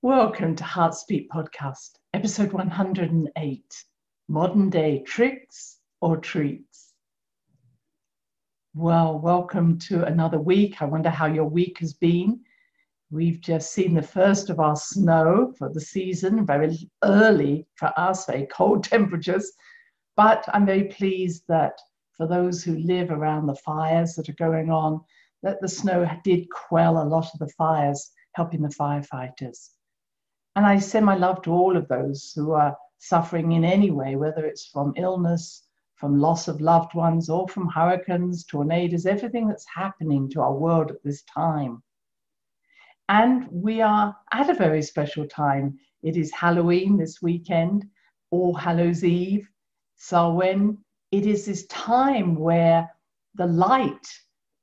Welcome to Heartspeak Podcast, episode 108, Modern Day Tricks or Treats. Well, welcome to another week. I wonder how your week has been. We've just seen the first of our snow for the season, very early for us, very cold temperatures. But I'm very pleased that for those who live around the fires that are going on, that the snow did quell a lot of the fires, helping the firefighters. And I send my love to all of those who are suffering in any way, whether it's from illness, from loss of loved ones, or from hurricanes, tornadoes, everything that's happening to our world at this time. And we are at a very special time. It is Halloween this weekend, All Hallows Eve, Samhain. It is this time where the light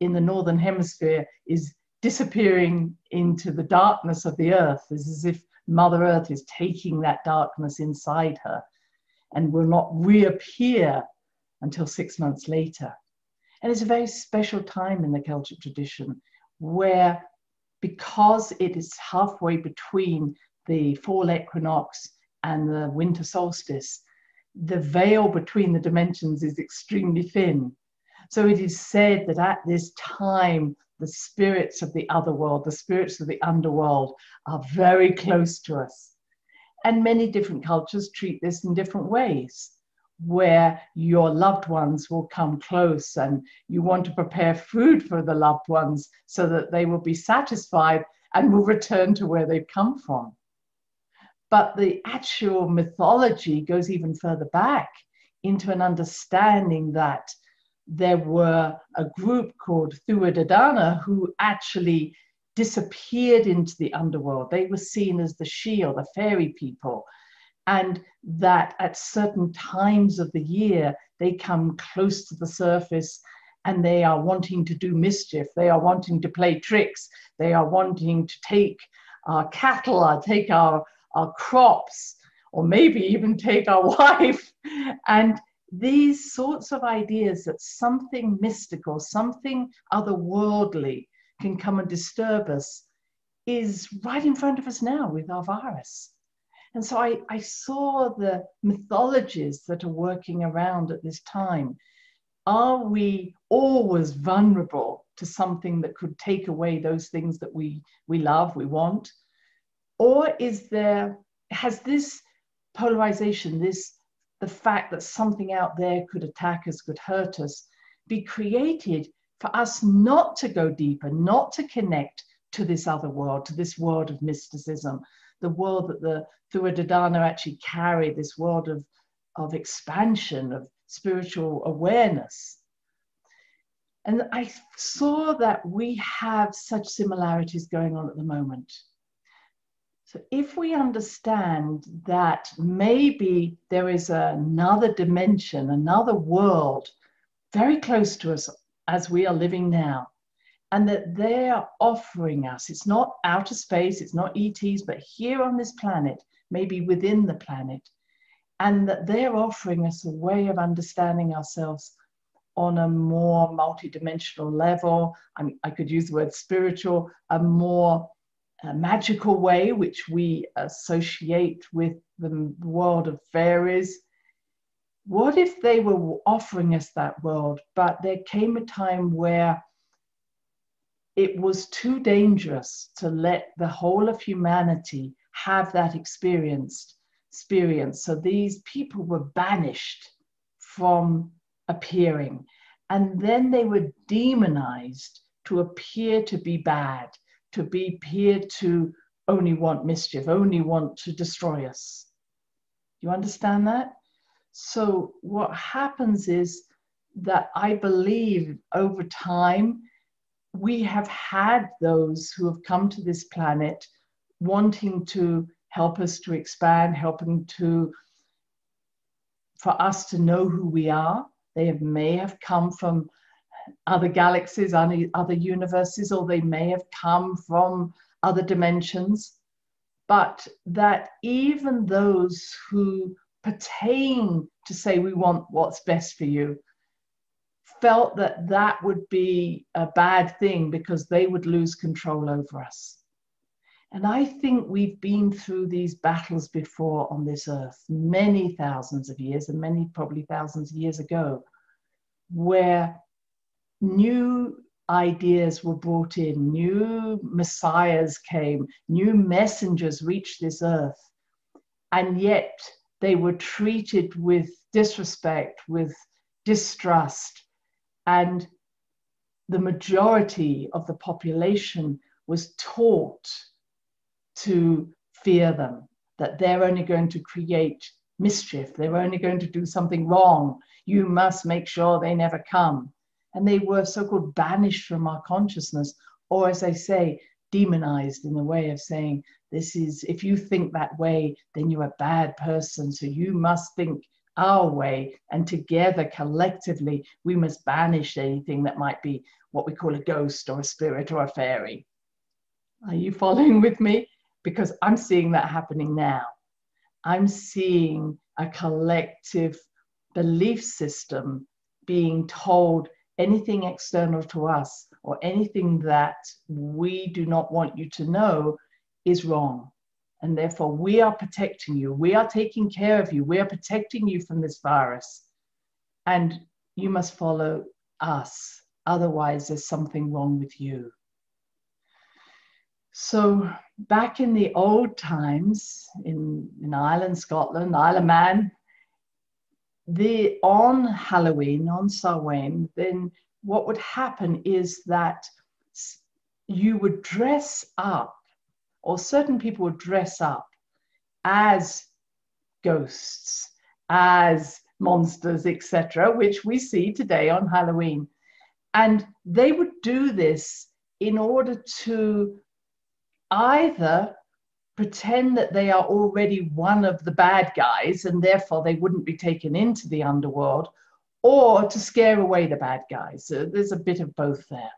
in the Northern Hemisphere is disappearing into the darkness of the earth. It's as if Mother Earth is taking that darkness inside her and will not reappear until 6 months later. And it's a very special time in the Celtic tradition where, because it is halfway between the fall equinox and the winter solstice, the veil between the dimensions is extremely thin. So it is said that at this time, the spirits of the otherworld, the spirits of the underworld are very close to us. And many different cultures treat this in different ways, where your loved ones will come close and you want to prepare food for the loved ones so that they will be satisfied and will return to where they've come from. But the actual mythology goes even further back into an understanding that there were a group called Thuadadana who actually disappeared into the underworld. They were seen as the Shi, the fairy people, and that at certain times of the year, they come close to the surface and they are wanting to do mischief. They are wanting to play tricks. They are wanting to take our cattle, or take our crops, or maybe even take our wife. And these sorts of ideas that something mystical, something otherworldly can come and disturb us is right in front of us now with our virus. And so I saw the mythologies that are working around at this time. Are we always vulnerable to something that could take away those things that we love, we want? Or has this polarization, the fact that something out there could attack us, could hurt us, be created for us not to go deeper, not to connect to this other world, to this world of mysticism, the world that the Thuadadana actually carry, this world of expansion, of spiritual awareness. And I saw that we have such similarities going on at the moment. So if we understand that maybe there is another dimension, another world very close to us as we are living now, and that they are offering us, it's not outer space, it's not ETs, but here on this planet, maybe within the planet, and that they're offering us a way of understanding ourselves on a more multidimensional level. I could use the word spiritual, a more magical way, which we associate with the world of fairies. What if they were offering us that world, but there came a time where it was too dangerous to let the whole of humanity have that experience. So these people were banished from appearing, and then they were demonized to appear to be bad, to appear to only want mischief, only want to destroy us. You understand that? So what happens is that I believe over time, we have had those who have come to this planet wanting to help us to expand, for us to know who we are. They may have come from other galaxies, other universes, or they may have come from other dimensions, but that even those who pertain to say we want what's best for you felt that that would be a bad thing because they would lose control over us. And I think we've been through these battles before on this earth, many thousands of years, and many probably thousands of years ago, where new ideas were brought in, new messiahs came, new messengers reached this earth, and yet they were treated with disrespect, with distrust, and the majority of the population was taught to fear them, that they're only going to create mischief, they're only going to do something wrong, you must make sure they never come. And they were so-called banished from our consciousness, or as I say, demonized, in the way of saying, this is, if you think that way, then you're a bad person, so you must think our way, and together, collectively, we must banish anything that might be what we call a ghost or a spirit or a fairy. Are you following with me? Because I'm seeing that happening now. I'm seeing a collective belief system being told anything external to us or anything that we do not want you to know is wrong. And therefore we are protecting you. We are taking care of you. We are protecting you from this virus. And you must follow us. Otherwise, there's something wrong with you. So back in the old times, in Ireland, Scotland, Isle of Man, on Halloween, on Samhain, then what would happen is that you would dress up, or certain people would dress up as ghosts, as monsters, etc., which we see today on Halloween. And they would do this in order to either pretend that they are already one of the bad guys and therefore they wouldn't be taken into the underworld, or to scare away the bad guys. So there's a bit of both there.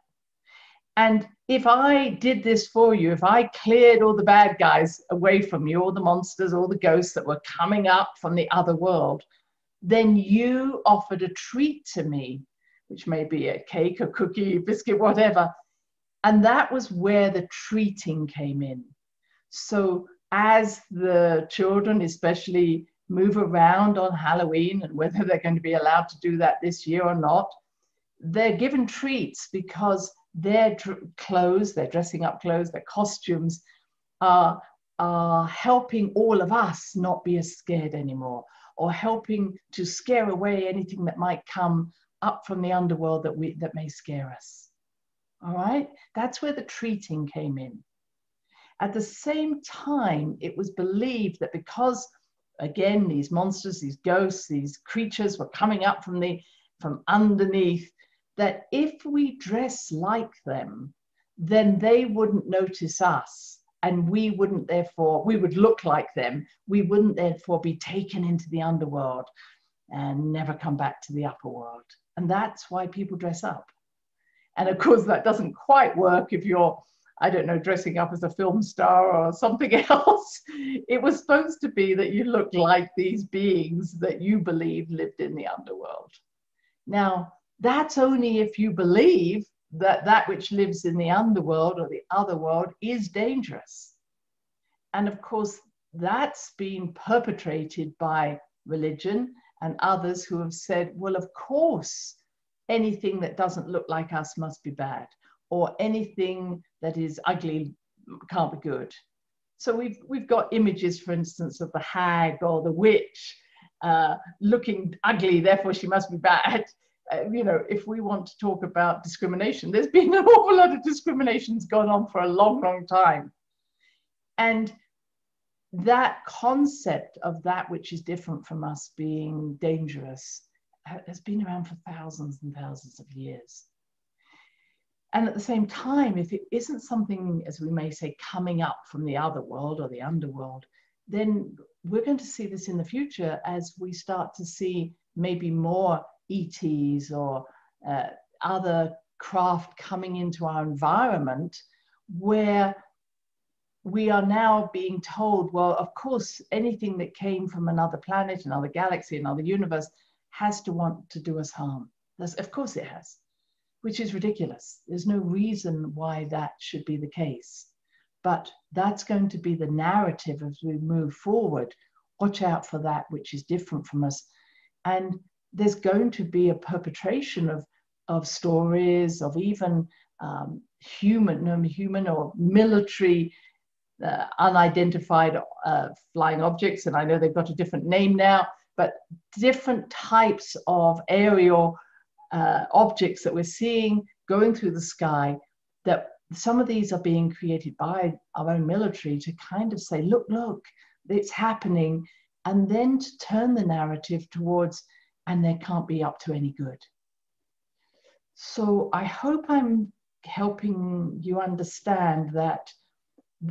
And if I did this for you, if I cleared all the bad guys away from you, all the monsters, all the ghosts that were coming up from the other world, then you offered a treat to me, which may be a cake, a cookie, a biscuit, whatever. And that was where the treating came in. So as the children especially move around on Halloween, and whether they're going to be allowed to do that this year or not, they're given treats because their clothes, their dressing up clothes, their costumes are helping all of us not be as scared anymore, or helping to scare away anything that might come up from the underworld that may scare us. All right, that's where the treating came in. At the same time, it was believed that because, again, these monsters, these ghosts, these creatures were coming up from underneath, that if we dress like them, then they wouldn't notice us, and we wouldn't therefore, we would look like them, we wouldn't therefore be taken into the underworld and never come back to the upper world. And that's why people dress up. And of course, that doesn't quite work if you're, I don't know, dressing up as a film star or something else. It was supposed to be that you looked like these beings that you believe lived in the underworld. Now, that's only if you believe that that which lives in the underworld or the other world is dangerous. And of course, that's been perpetrated by religion and others who have said, well, of course, anything that doesn't look like us must be bad, or anything that is ugly can't be good. So we've got images, for instance, of the hag or the witch looking ugly, therefore she must be bad. You know, if we want to talk about discrimination, there's been an awful lot of discriminations going on for a long, long time. And that concept of that which is different from us being dangerous has been around for thousands and thousands of years. And at the same time, if it isn't something, as we may say, coming up from the other world or the underworld, then we're going to see this in the future as we start to see maybe more ETs or other craft coming into our environment, where we are now being told, well, of course, anything that came from another planet, another galaxy, another universe has to want to do us harm. Of course it has, which is ridiculous. There's no reason why that should be the case. But that's going to be the narrative as we move forward. Watch out for that which is different from us. And there's going to be a perpetration of stories, of even human or military unidentified flying objects. And I know they've got a different name now, but different types of aerial objects that we're seeing going through the sky, that some of these are being created by our own military to kind of say, look, it's happening, and then to turn the narrative towards, and they can't be up to any good. So I hope I'm helping you understand that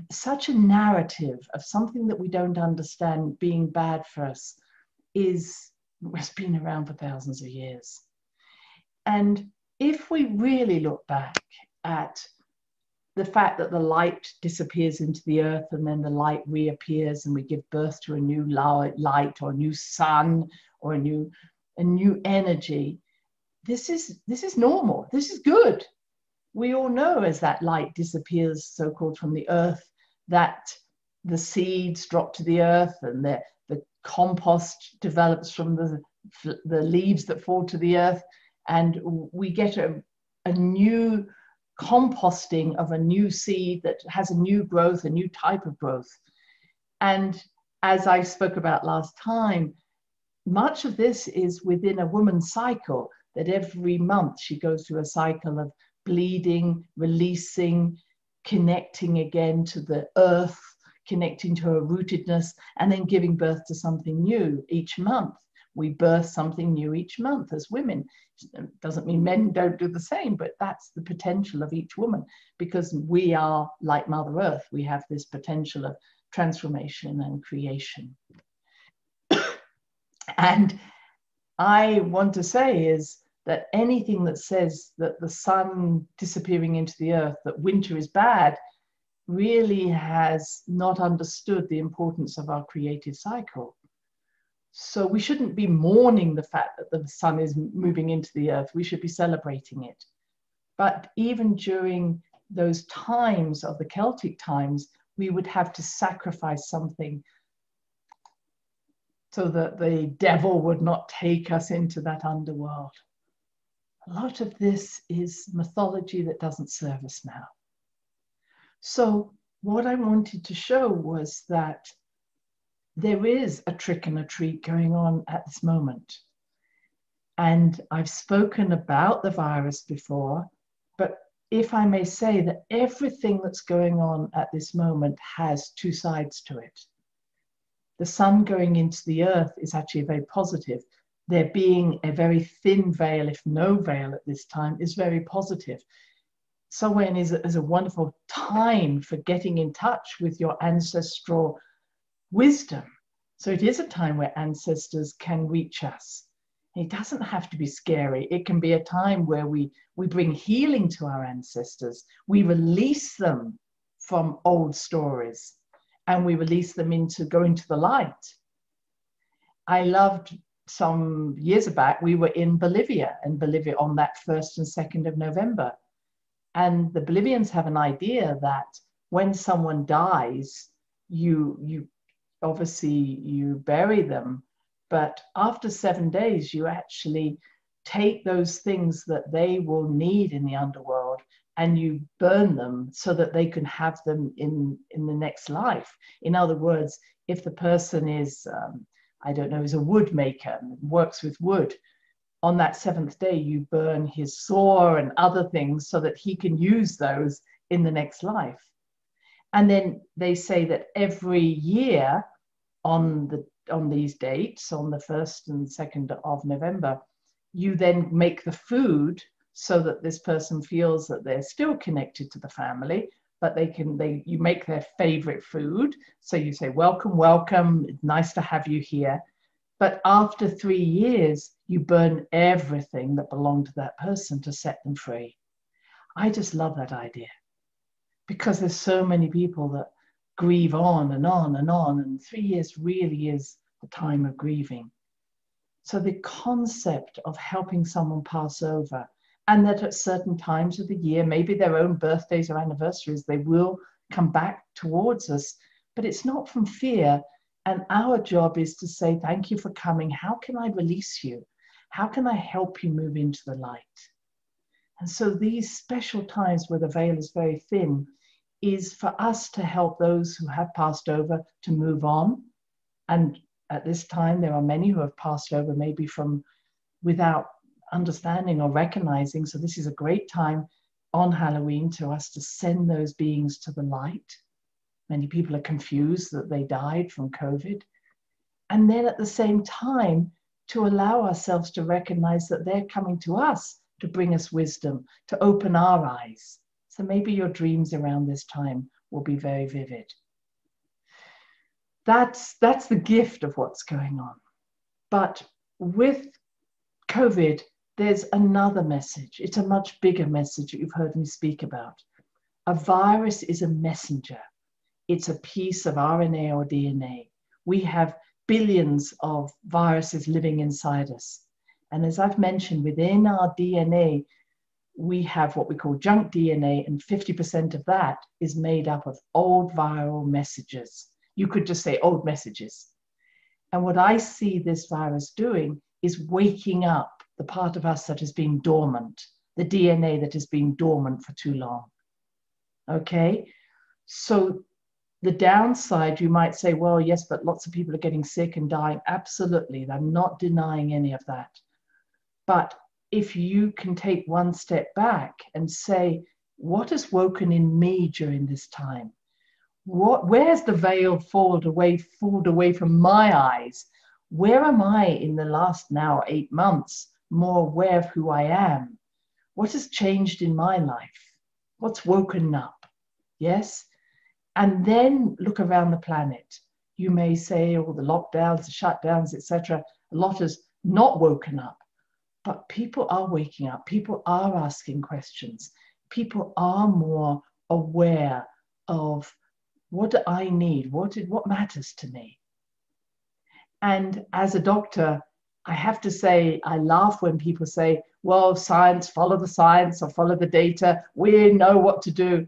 such a narrative of something that we don't understand being bad for us has been around for thousands of years. And if we really look back at the fact that the light disappears into the earth and then the light reappears and we give birth to a new light or a new sun or a new energy, this is normal. This is good. We all know as that light disappears, so-called, from the earth, that the seeds drop to the earth and the compost develops from the leaves that fall to the earth, and we get a new composting of a new seed that has a new growth, a new type of growth. And as I spoke about last time, much of this is within a woman's cycle, that every month she goes through a cycle of bleeding, releasing, connecting again to the earth, connecting to her rootedness, and then giving birth to something new each month. We birth something new each month as women. It doesn't mean men don't do the same, but that's the potential of each woman, because we are like Mother Earth. We have this potential of transformation and creation. And I want to say is that anything that says that the sun disappearing into the earth, that winter is bad, really has not understood the importance of our creative cycle. So we shouldn't be mourning the fact that the sun is moving into the earth. We should be celebrating it. But even during those times of the Celtic times, we would have to sacrifice something so that the devil would not take us into that underworld. A lot of this is mythology that doesn't serve us now. So what I wanted to show was that there is a trick and a treat going on at this moment. And I've spoken about the virus before, but if I may say that everything that's going on at this moment has two sides to it. The sun going into the earth is actually very positive. There being a very thin veil, if no veil at this time, is very positive. Samhain is a wonderful time for getting in touch with your ancestral wisdom. So it is a time where ancestors can reach us. It doesn't have to be scary. It can be a time where we bring healing to our ancestors. We release them from old stories and we release them into going to the light. I loved some years back, we were in Bolivia on that 1st and 2nd of November. And the Bolivians have an idea that when someone dies, you obviously you bury them, but after 7 days, you actually take those things that they will need in the underworld and you burn them so that they can have them in the next life. In other words, if the person is, I don't know, is a wood maker and works with wood, on that 7th day, you burn his saw and other things so that he can use those in the next life. And then they say that every year on these dates, on the 1st and 2nd of November, you then make the food so that this person feels that they're still connected to the family, but you make their favorite food. So you say, welcome, welcome, it's nice to have you here. But after 3 years, you burn everything that belonged to that person to set them free. I just love that idea because there's so many people that grieve on and on and on, and 3 years really is the time of grieving. So the concept of helping someone pass over, and that at certain times of the year, maybe their own birthdays or anniversaries, they will come back towards us, but it's not from fear. And our job is to say, thank you for coming. How can I release you? How can I help you move into the light? And so these special times where the veil is very thin is for us to help those who have passed over to move on. And at this time, there are many who have passed over, maybe from without understanding or recognizing. So this is a great time on Halloween to us to send those beings to the light. Many people are confused that they died from COVID. And then at the same time, to allow ourselves to recognize that they're coming to us to bring us wisdom, to open our eyes. So maybe your dreams around this time will be very vivid. That's the gift of what's going on. But with COVID, there's another message. It's a much bigger message that you've heard me speak about. A virus is a messenger. It's a piece of RNA or DNA. We have billions of viruses living inside us. And as I've mentioned, within our DNA, we have what we call junk DNA, and 50% of that is made up of old viral messages. You could just say old messages. And what I see this virus doing is waking up the part of us that has been dormant, the DNA that has been dormant for too long. Okay? So the downside, you might say, well, yes, but lots of people are getting sick and dying. Absolutely. I'm not denying any of that. But if you can take one step back and say, what has woken in me during this time? Where's the veil fallen away from my eyes? Where am I in the last now 8 months more aware of who I am? What has changed in my life? What's woken up? Yes? And then look around the planet. You may say, oh, the lockdowns, the shutdowns, etc. A lot has not woken up. But people are waking up. People are asking questions. People are more aware of what do I need? What matters to me? And as a doctor, I have to say, I laugh when people say, well, science, follow the science or follow the data. We know what to do.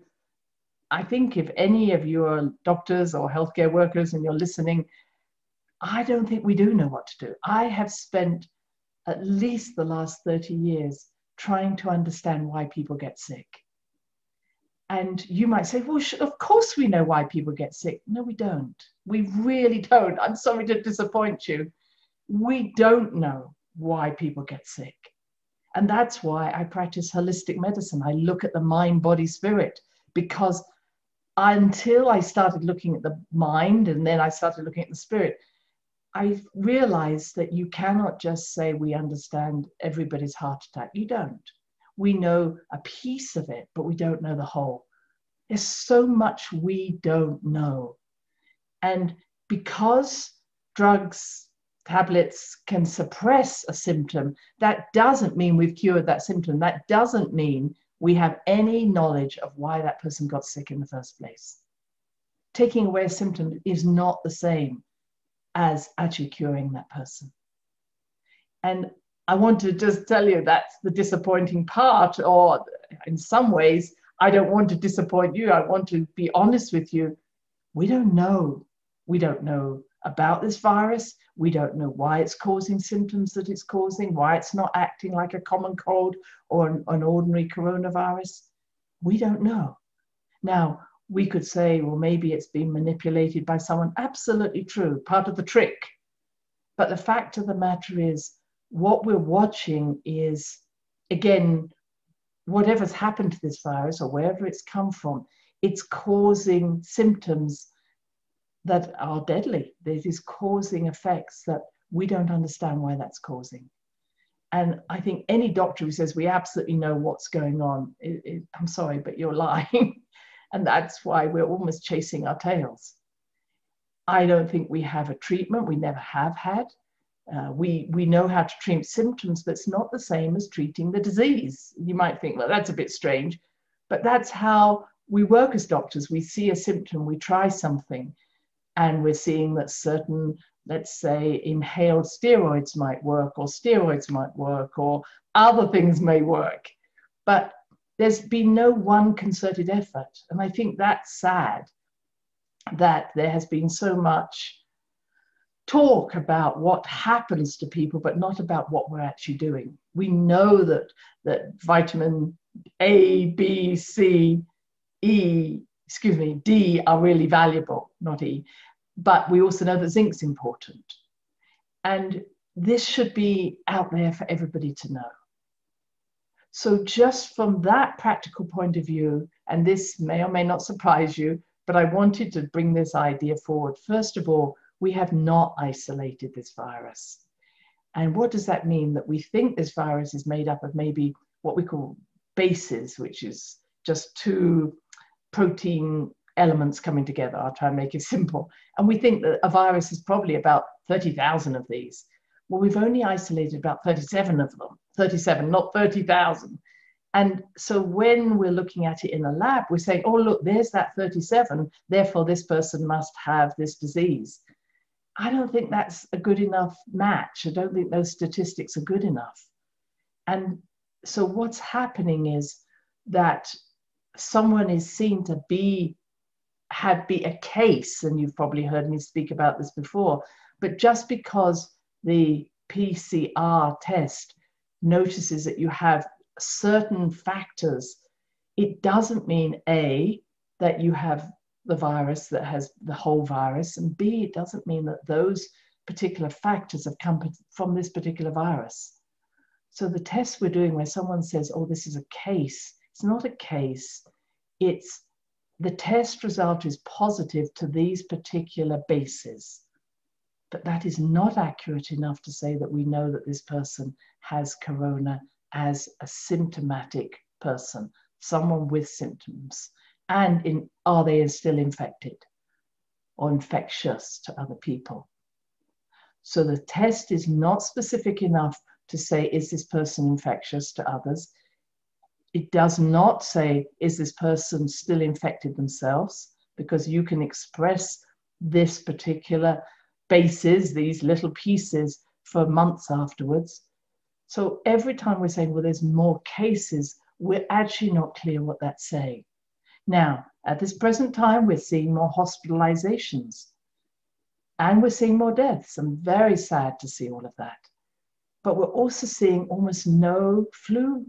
I think if any of you are doctors or healthcare workers and you're listening, I don't think we do know what to do. I have spent at least the last 30 years trying to understand why people get sick. And you might say, well, of course we know why people get sick. No, we don't. We really don't. I'm sorry to disappoint you. We don't know why people get sick. And that's why I practice holistic medicine. I look at the mind, body, spirit, because until I started looking at the mind and then I started looking at the spirit, I realized that you cannot just say we understand everybody's heart attack. You don't. We know a piece of it, but we don't know the whole. There's so much we don't know. And because drugs, tablets can suppress a symptom, that doesn't mean we've cured that symptom. That doesn't mean we have any knowledge of why that person got sick in the first place. Taking away a symptom is not the same as actually curing that person. And I want to just tell you that's the disappointing part, or in some ways, I don't want to disappoint you. I want to be honest with you. We don't know. We don't know about this virus. We don't know why it's causing symptoms that it's causing, why it's not acting like a common cold or an ordinary coronavirus. We don't know. Now, we could say, well, maybe it's been manipulated by someone. Absolutely true, part of the trick. But the fact of the matter is, what we're watching is, again, whatever's happened to this virus or wherever it's come from, it's causing symptoms that are deadly. It is causing effects that we don't understand why that's causing. And I think any doctor who says we absolutely know what's going on, I'm sorry, but you're lying. And that's why we're almost chasing our tails. I don't think we have a treatment. We never have had. We know how to treat symptoms, but it's not the same as treating the disease. You might think, well, that's a bit strange, but that's how we work as doctors. We see a symptom, we try something, and we're seeing that certain, let's say, inhaled steroids might work, or steroids might work, or other things may work. But there's been no one concerted effort. And I think that's sad, that there has been so much talk about what happens to people, but not about what we're actually doing. We know that vitamin A, B, C, D are really valuable, not E. But we also know that zinc's important. And this should be out there for everybody to know. So just from that practical point of view, and this may or may not surprise you, but I wanted to bring this idea forward. First of all, we have not isolated this virus. And what does that mean? That we think this virus is made up of maybe what we call bases, which is just two protein elements coming together. I'll try and make it simple. And we think that a virus is probably about 30,000 of these. Well, we've only isolated about 37 of them, 37, not 30,000. And so when we're looking at it in a lab, we're saying, oh, look, there's that 37, therefore this person must have this disease. I don't think that's a good enough match. I don't think those statistics are good enough. And so what's happening is that someone is seen to be a case, and you've probably heard me speak about this before, but just because the PCR test notices that you have certain factors, it doesn't mean A, that you have the virus that has the whole virus, and B, it doesn't mean that those particular factors have come from this particular virus. So the test we're doing where someone says, oh, this is a case, it's not a case, it's the test result is positive to these particular bases. But that is not accurate enough to say that we know that this person has corona as a symptomatic person, someone with symptoms. And are they still infected or infectious to other people? So the test is not specific enough to say, is this person infectious to others? It does not say, is this person still infected themselves? Because you can express this particular bases, these little pieces, for months afterwards. So every time we're saying, well, there's more cases, we're actually not clear what that's saying. Now, at this present time, we're seeing more hospitalizations and we're seeing more deaths. I'm very sad to see all of that. But we're also seeing almost no flu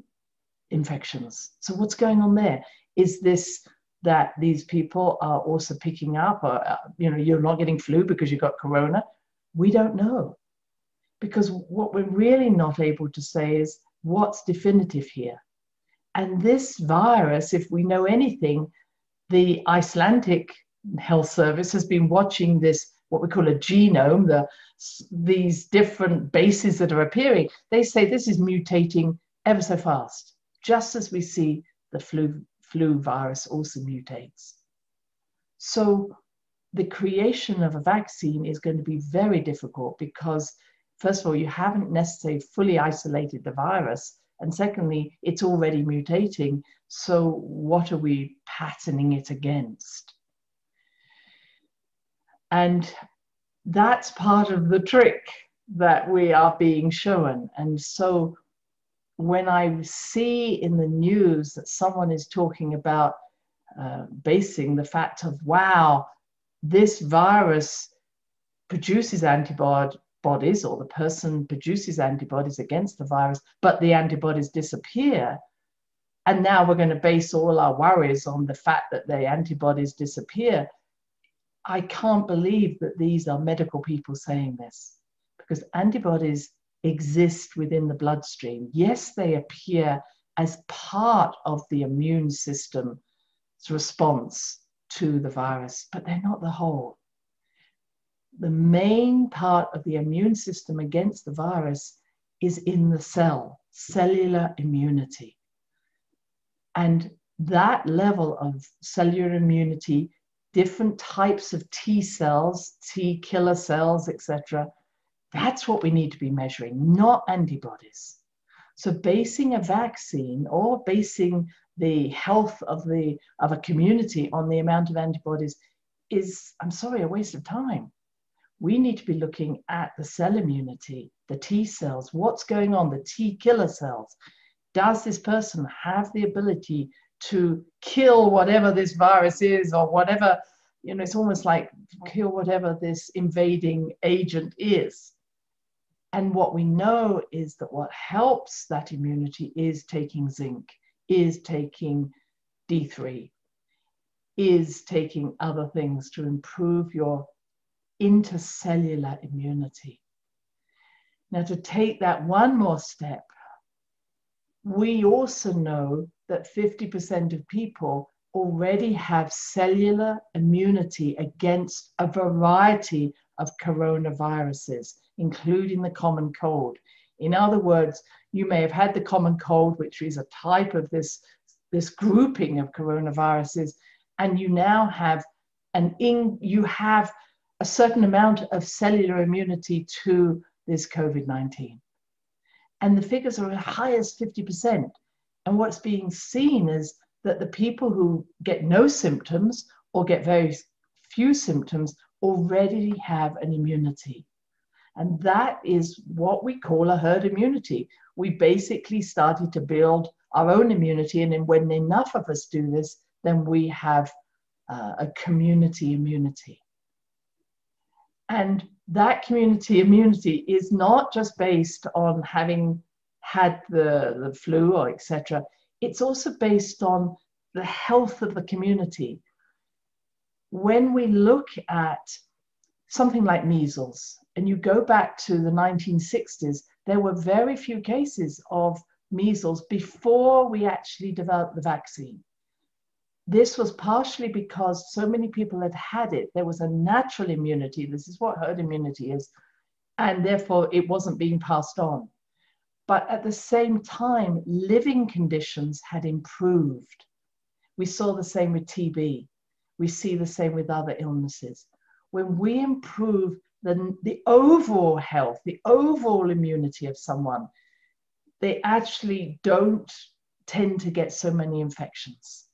infections. So what's going on there? Is this that these people are also picking up, or you're not getting flu because you got corona? We don't know. Because what we're really not able to say is what's definitive here. And this virus, if we know anything, the Icelandic Health Service has been watching this, what we call a genome, these different bases that are appearing. They say this is mutating ever so fast, just as we see the flu virus also mutates. So the creation of a vaccine is going to be very difficult because, first of all, you haven't necessarily fully isolated the virus. And secondly, it's already mutating. So what are we patterning it against? And that's part of the trick that we are being shown. And so when I see in the news that someone is talking about basing the fact of, wow, this virus produces antibodies, or the person produces antibodies against the virus, but the antibodies disappear. And now we're going to base all our worries on the fact that the antibodies disappear. I can't believe that these are medical people saying this, because antibodies exist within the bloodstream. Yes, they appear as part of the immune system's response to the virus, but they're not the whole. The main part of the immune system against the virus is in the cell, cellular immunity. And that level of cellular immunity, different types of T cells, T killer cells, etc., that's what we need to be measuring, not antibodies. So basing a vaccine or basing the health of a community on the amount of antibodies is, I'm sorry, a waste of time. We need to be looking at the cell immunity, the T cells, what's going on, the T killer cells. Does this person have the ability to kill whatever this virus is, or whatever, it's almost like kill whatever this invading agent is? And what we know is that what helps that immunity is taking zinc, is taking D3, is taking other things to improve your intercellular immunity. Now, to take that one more step, we also know that 50% of people already have cellular immunity against a variety of coronaviruses, including the common cold. In other words, you may have had the common cold, which is a type of this grouping of coronaviruses, and you now have you have a certain amount of cellular immunity to this COVID-19. And the figures are as high as 50%. And what's being seen is that the people who get no symptoms or get very few symptoms already have an immunity. And that is what we call a herd immunity. We basically started to build our own immunity. And then when enough of us do this, then we have a community immunity. And that community immunity is not just based on having had the flu or etc. It's also based on the health of the community. When we look at something like measles, and you go back to the 1960s, there were very few cases of measles before we actually developed the vaccine. This was partially because so many people had had it. There was a natural immunity. This is what herd immunity is. And therefore, it wasn't being passed on. But at the same time, living conditions had improved. We saw the same with TB. We see the same with other illnesses. When we improve the overall health, the overall immunity of someone, they actually don't tend to get so many infections.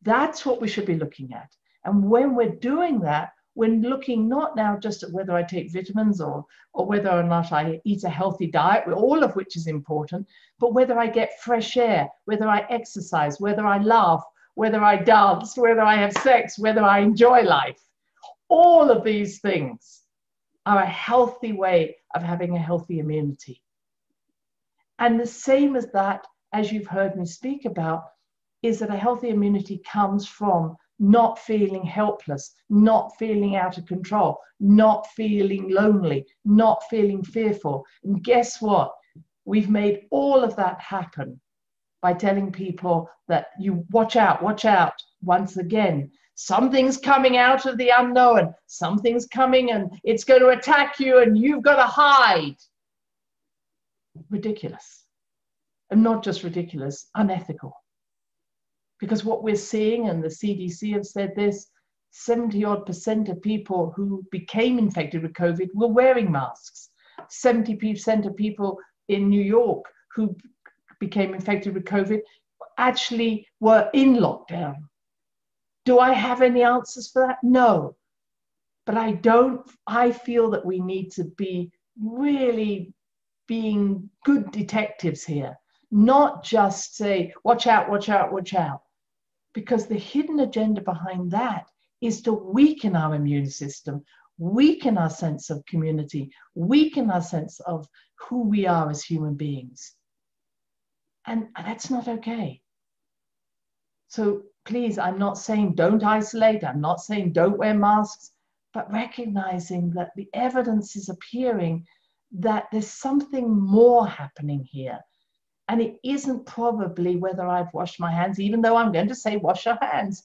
That's what we should be looking at. And when we're doing that, we're looking not now just at whether I take vitamins or whether or not I eat a healthy diet, all of which is important, but whether I get fresh air, whether I exercise, whether I laugh, whether I dance, whether I have sex, whether I enjoy life. All of these things are a healthy way of having a healthy immunity. And the same as that, as you've heard me speak about, is that a healthy immunity comes from not feeling helpless, not feeling out of control, not feeling lonely, not feeling fearful. And guess what? We've made all of that happen by telling people that you watch out, once again. Something's coming out of the unknown. Something's coming and it's going to attack you and you've got to hide. Ridiculous. And not just ridiculous, unethical. Because what we're seeing, and the CDC have said this, 70% of people who became infected with COVID were wearing masks. 70% of people in New York who became infected with COVID actually were in lockdown. Do I have any answers for that? No. But I feel that we need to be really being good detectives here, not just say, watch out, watch out, watch out. Because the hidden agenda behind that is to weaken our immune system, weaken our sense of community, weaken our sense of who we are as human beings. And that's not okay. So please, I'm not saying don't isolate, I'm not saying don't wear masks, but recognizing that the evidence is appearing that there's something more happening here. And it isn't probably whether I've washed my hands, even though I'm going to say wash your hands.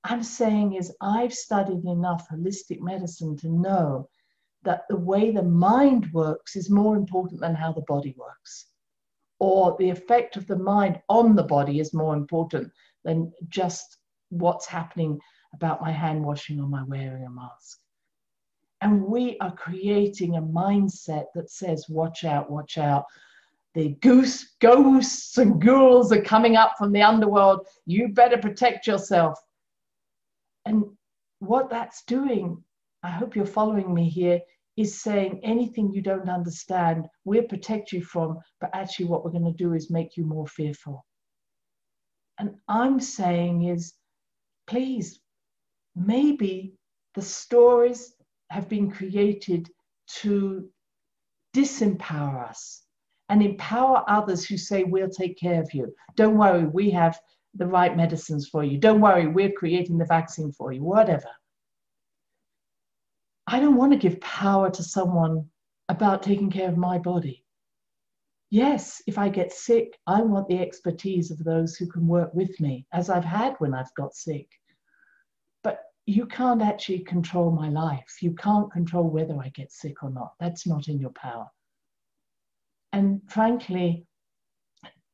I'm saying is I've studied enough holistic medicine to know that the way the mind works is more important than how the body works. Or the effect of the mind on the body is more important than just what's happening about my hand washing or my wearing a mask. And we are creating a mindset that says, watch out, watch out. The ghosts and ghouls are coming up from the underworld. You better protect yourself. And what that's doing, I hope you're following me here, is saying anything you don't understand, we'll protect you from, but actually what we're going to do is make you more fearful. And I'm saying is, please, maybe the stories have been created to disempower us and empower others who say, we'll take care of you. Don't worry, we have the right medicines for you. Don't worry, we're creating the vaccine for you, whatever. I don't want to give power to someone about taking care of my body. Yes, if I get sick, I want the expertise of those who can work with me, as I've had when I've got sick. But you can't actually control my life. You can't control whether I get sick or not. That's not in your power. And frankly,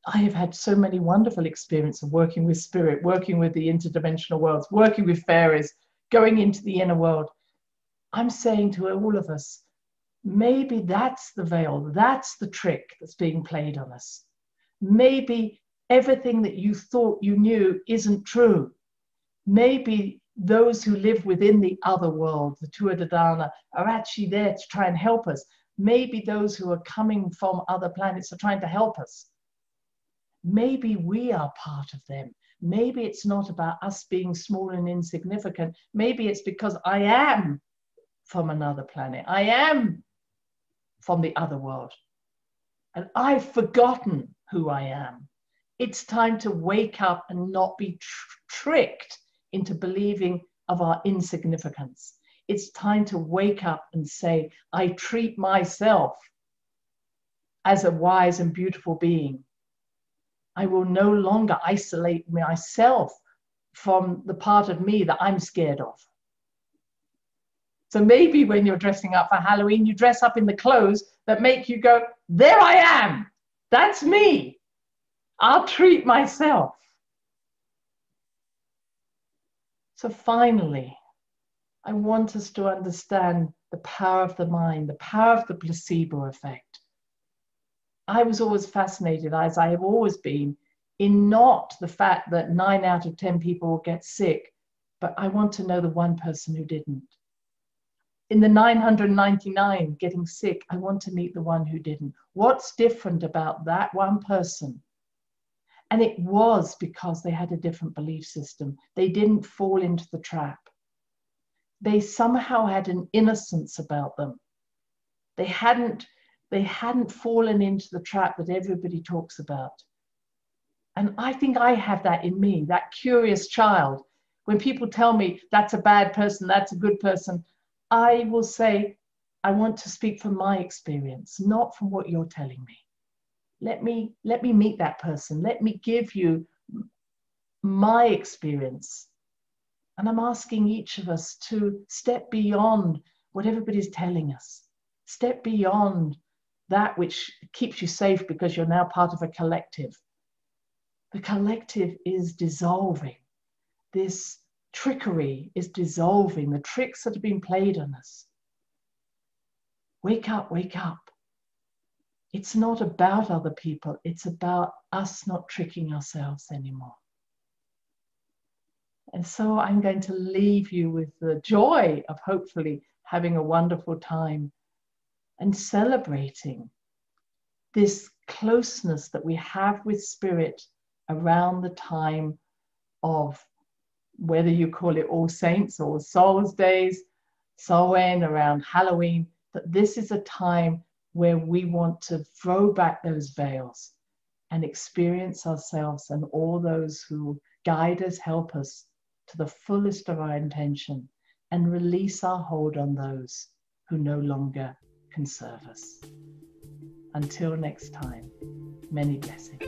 I have had so many wonderful experiences of working with spirit, working with the interdimensional worlds, working with fairies, going into the inner world. I'm saying to all of us, maybe that's the veil, that's the trick that's being played on us. Maybe everything that you thought you knew isn't true. Maybe those who live within the other world, the Tuatha, are actually there to try and help us. Maybe those who are coming from other planets are trying to help us. Maybe we are part of them. Maybe it's not about us being small and insignificant. Maybe it's because I am from another planet. I am from the other world. And I've forgotten who I am. It's time to wake up and not be tricked into believing of our insignificance. It's time to wake up and say, I treat myself as a wise and beautiful being. I will no longer isolate myself from the part of me that I'm scared of. So maybe when you're dressing up for Halloween, you dress up in the clothes that make you go, there I am. That's me. I'll treat myself. So finally, I want us to understand the power of the mind, the power of the placebo effect. I was always fascinated, as I have always been, in not the fact that 9 out of 10 people will get sick, but I want to know the one person who didn't. In the 999 getting sick, I want to meet the one who didn't. What's different about that one person? And it was because they had a different belief system. They didn't fall into the trap. They somehow had an innocence about them. They hadn't fallen into the trap that everybody talks about. And I think I have that in me, that curious child. When people tell me that's a bad person, that's a good person, I will say, I want to speak from my experience, not from what you're telling me. Let me meet that person. Let me give you my experience. And I'm asking each of us to step beyond what everybody's telling us. Step beyond that which keeps you safe because you're now part of a collective. The collective is dissolving. This trickery is dissolving. The tricks that have been played on us. Wake up, wake up. It's not about other people. It's about us not tricking ourselves anymore. And so I'm going to leave you with the joy of hopefully having a wonderful time and celebrating this closeness that we have with spirit around the time of, whether you call it All Saints or Souls Days, Samhain, around Halloween, that this is a time where we want to throw back those veils and experience ourselves and all those who guide us, help us to the fullest of our intention, and release our hold on those who no longer can serve us. Until next time, many blessings.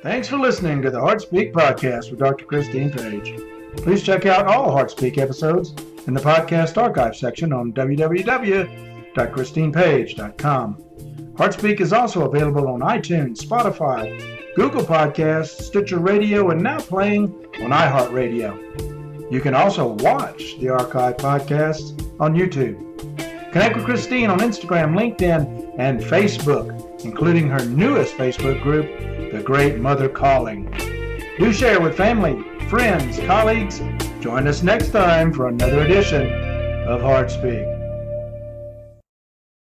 Thanks for listening to the HeartSpeak podcast with Dr. Christine Page. Please check out all HeartSpeak episodes in the podcast archive section on www.christinepage.com. HeartSpeak is also available on iTunes, Spotify, Google Podcasts, Stitcher Radio, and now playing on iHeart Radio. You can also watch the archive podcasts on YouTube. Connect with Christine on Instagram, LinkedIn, and Facebook, including her newest Facebook group, The Great Mother Calling. Do share with family, friends, colleagues. Join us next time for another edition of HeartSpeak.